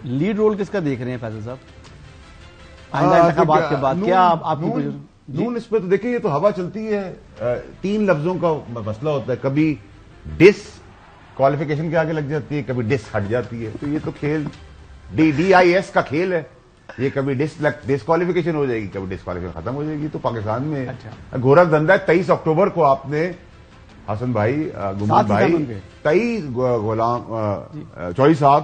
Lead role کس کا دیکھ رہے ہیں فیصل صاحب آئندہ انتخابات کے بعد؟ کیا آپ نون اس پہ تو دیکھیں، یہ تو ہوا چلتی ہے، 3 لفظوں کا مسئلہ ہوتا ہے، کبھی ڈس کوالیفیکیشن کے آگے لگ جاتی ہے، کبھی ڈس ہٹ جاتی ہے، تو یہ تو کھیل DIS کا کھیل ہے، یہ کبھی ڈس کوالیفیکیشن ہو جائے گی، کبھی ڈس کوالیفیکیشن ختم ہو جائے گی. تو پاکستان میں گورکھ دھندا ہے. 23 اکتوبر کو آپ نے حسن بھائی، گمان بھائی، 24 صاحب،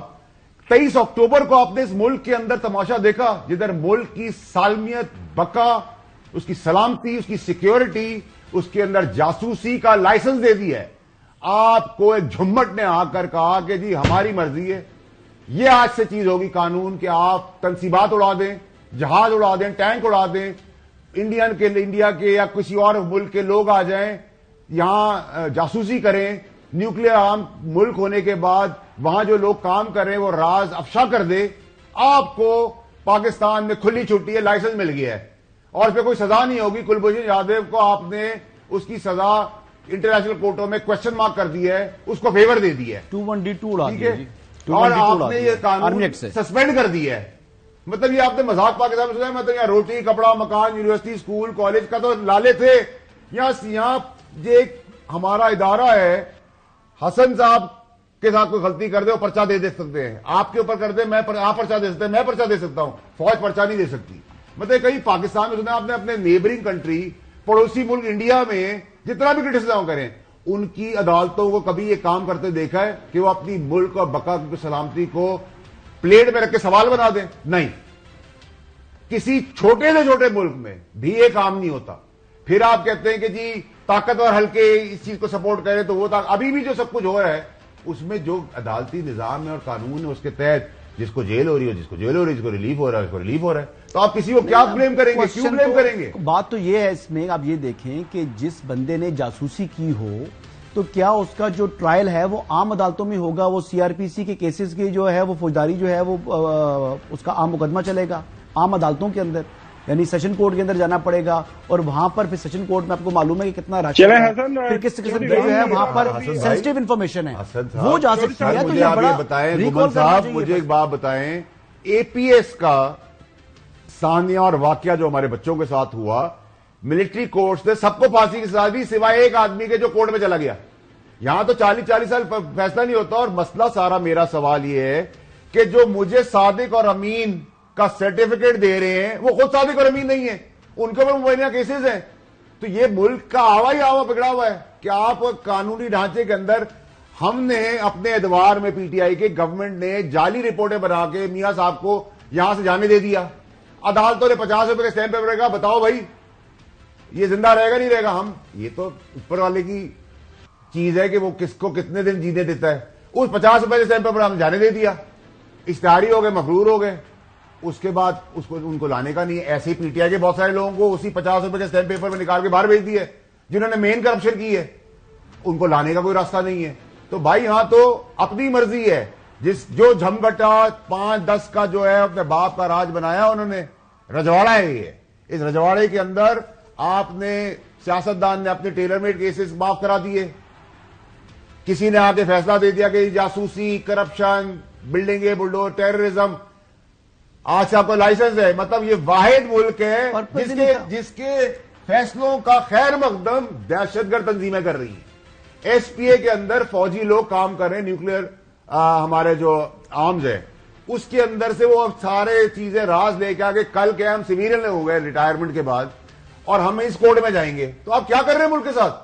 23 اکتوبر کو آپ نے اس ملک کے اندر تماشا دیکھا جدھر ملک کی سالمیت، بقا، اس کی سلامتی، اس کی سیکیورٹی، اس کے اندر جاسوسی کا لائسنس دے دیا ہے. آپ کو ایک جھمٹ نے آ کر کہا کہ جی ہماری مرضی ہے. یہ آج سے چیز ہوگی قانون کہ آپ تنصیبات اڑا دیں، جہاز اڑا دیں، ٹینک اڑا دیں، انڈیا کے یا کسی اور ملک کے لوگ آ جائیں یہاں جاسوسی کریں، نیوکلیر آرم ملک ہونے کے بعد وہاں جو لوگ کام کر رہے ہیں وہ راز افشا کر دے. آپ کو پاکستان میں کھلی چھٹی ہے، لائسنس مل گیا ہے اور اس پہ کوئی سزا نہیں ہوگی. کلبھوشن یادو کو آپ نے اس کی سزا انٹرنیشنل کورٹوں میں کوشچن مارک کر دی ہے، اس کو فیور دے دی ہے، 21D2 اڑا ٹھیک ہے، اور آپ نے یہ قانون سسپینڈ کر دی ہے. مطلب یہ آپ نے مذاق پاکستان میں سنا ہے. مطلب یہاں روٹی، کپڑا، مکان، یونیورسٹی، اسکول، کالج کا تو لالے تھے. یہاں یہ ایک ہمارا ادارہ ہے، حسن صاحب کے ساتھ کوئی غلطی کر دے وہ پرچہ دے سکتے ہیں، آپ کے اوپر کر دے آپ پرچہ دے سکتے ہیں، میں پرچہ دے سکتا ہوں، فوج پرچہ نہیں دے سکتی. مطلب کہیں پاکستان میں سنا آپ نے اپنے نیبرنگ کنٹری، پڑوسی ملک انڈیا میں جتنا بھی کرٹیسزم کریں، ان کی عدالتوں کو کبھی یہ کام کرتے دیکھا ہے کہ وہ اپنی ملک اور بقا کی سلامتی کو پلیٹ میں رکھ کے سوال بنا دیں؟ نہیں. کسی چھوٹے سے چھوٹے ملک میں بھی یہ کام نہیں ہوتا. پھر آپ کہتے ہیں کہ جی طاقتور حلقے اس چیز کو سپورٹ کریں تو وہ ابھی بھی جو سب کچھ ہو رہا ہے اس میں جو عدالتی نظام ہے اور قانون ہے اس کے تحت جس کو جیل ہو رہی ہے، جس کو جیل ہو رہی ہے، جس کو ریلیف ہو رہا ہے، اس کو ریلیف ہو رہا ہے. تو آپ کسی کو کیا بلیم کریں گے، کیوں بلیم کریں گے؟ بات تو یہ ہے اس میں آپ یہ دیکھیں کہ جس بندے نے جاسوسی کی ہو تو کیا اس کا جو ٹرائل ہے وہ عام عدالتوں میں ہوگا؟ وہ CRPC کے کیسز کی جو ہے وہ فوجداری جو ہے وہ اس کا عام مقدمہ چلے گا عام عدالتوں کے اندر، یعنی سیشن کورٹ کے اندر جانا پڑے گا اور وہاں پر پھر سیشن کورٹ میں آپ کو معلوم ہے کہ کتنا رش ہے، پھر کس قسم کی جو ہے وہاں پر سینسٹیو انفارمیشن ہے وہ جا سکتی ہے. تو یہ بڑا بتائیں گمن صاحب، مجھے ایک بات بتائیں، APS کا ثانیہ اور واقعہ جو ہمارے بچوں کے ساتھ ہوا، ملٹری کورٹس نے سب کو پھانسی کی سزا دی سوائے ایک آدمی کے جو کورٹ میں چلا گیا. یہاں تو 40 سال فیصلہ نہیں ہوتا. اور مسئلہ سارا میرا سوال یہ ہے کہ جو مجھے صادق اور امین کا سرٹیفکیٹ دے رہے ہیں وہ خود صادق اور امین نہیں ہے، ان کے اوپر مبینہ کیسز ہیں. تو یہ ملک کا آوا ہی آوا بگڑا ہوا ہے کہ آپ قانونی ڈھانچے کے اندر ہم نے اپنے ادوار میں PTI کے گورنمنٹ نے جعلی رپورٹیں بنا کے میاں صاحب کو یہاں سے جانے دے دیا. عدالتوں نے 50 روپے کے اسٹیمپ پیپر کا بتاؤ بھائی یہ زندہ رہے گا نہیں رہے گا. ہم یہ تو اوپر والے کی چیز ہے کہ وہ کس کو کتنے دن جینے دیتا ہے. اس 50 روپے کے اسٹیمپ پیپر ہم جانے دے دیا، اشتہاری ہو گئے، مغرور ہو گئے. اس کے بعد ان کو لانے کا نہیں ہے. ایسے ہی PTI کے بہت سارے لوگوں کو اسی 50 روپے کے اسٹیمپ پیپر میں نکال کے باہر بھیج دیے جنہوں نے مین کرپشن کی ہے، ان کو لانے کا کوئی راستہ نہیں ہے. تو بھائی ہاں تو اپنی مرضی ہے. جو جھمگٹا 5-10 کا جو ہے اپنے باپ کا راج بنایا انہوں نے، رجواڑا ہے یہ. اس رجواڑے کے اندر آپ نے سیاستدان نے اپنے ٹیلر میڈ کیسز معاف کرا دیے. کسی نے آ کے فیصلہ دے دیا کہ جاسوسی، کرپشن، بلڈنگ بلڈو، ٹیررزم، آج سے آپ کو لائسنس ہے. مطلب یہ واحد ملک ہے جس کے فیصلوں کا خیر مقدم دہشت گرد تنظیمیں کر رہی ہیں. SPA کے اندر فوجی لوگ کام کر رہے ہیں، نیوکلیر ہمارے جو آرمز ہے اس کے اندر سے وہ سارے چیزیں راز لے کے آگے کل کے ہم سویرین ہو گئے ریٹائرمنٹ کے بعد اور ہم اس کورٹ میں جائیں گے. تو آپ کیا کر رہے ہیں ملک کے ساتھ؟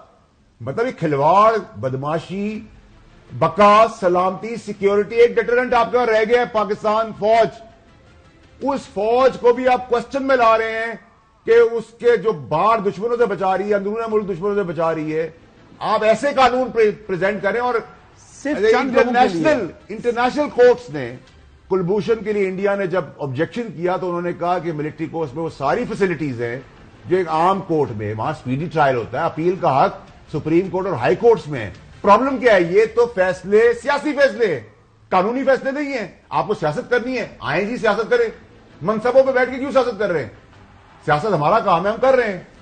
مطلب یہ کھلواڑ، بدماشی، بقا، سلامتی، سیکیورٹی، ایک ڈیٹرنٹ آپ کے پاس رہ گیا ہے پاکستان فوج. اس فوج کو بھی آپ کوشچن میں لا رہے ہیں کہ اس کے جو باہر دشمنوں سے بچا رہی ہے، اندرون ملک دشمنوں سے بچا رہی ہے. آپ ایسے قانون پریزنٹ کریں. اور انٹرنیشنل کورٹس نے کلبھوشن کے لیے انڈیا نے جب آبجیکشن کیا تو انہوں نے کہا کہ ملٹری کورٹس میں وہ ساری فیسلٹیز ہیں جو ایک عام کورٹ میں، وہاں سپیڈی ٹرائل ہوتا ہے، اپیل کا حق سپریم کورٹ اور ہائی کورٹس میں ہے. پرابلم کیا ہے؟ یہ تو فیصلے سیاسی فیصلے ہیں، قانونی فیصلے نہیں ہیں. آپ کو سیاست کرنی ہے، آئیں جی سیاست کریں. منصبوں پہ بیٹھ کے کیوں سیاست کر رہے ہیں؟ سیاست ہمارا کام ہے، ہم کر رہے ہیں.